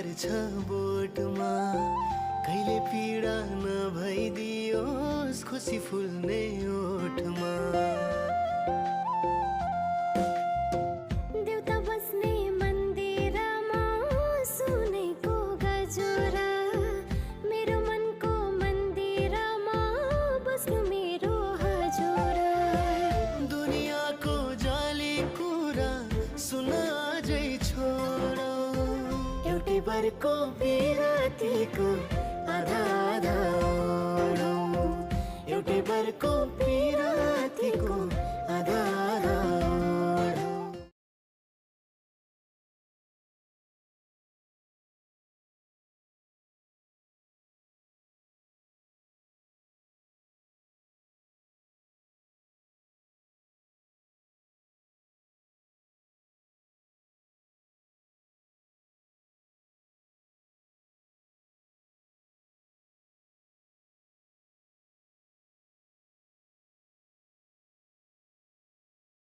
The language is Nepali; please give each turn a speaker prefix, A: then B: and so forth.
A: गर्छ बोटमा कहिले पीडा नभइदियोस् खुसी फुल्ने ओठमा
B: देउता बस्ने मन्दिरमा सुनेको गजोरा मेरो मनको मन्दिरमा बस्नु मेरो हजुरा
A: दुनियाँको जाली कुरा सुन अझै छोडो एउटै बरको बिरातीको आधा आधा ओढौँ एउटै बरको बिरातीको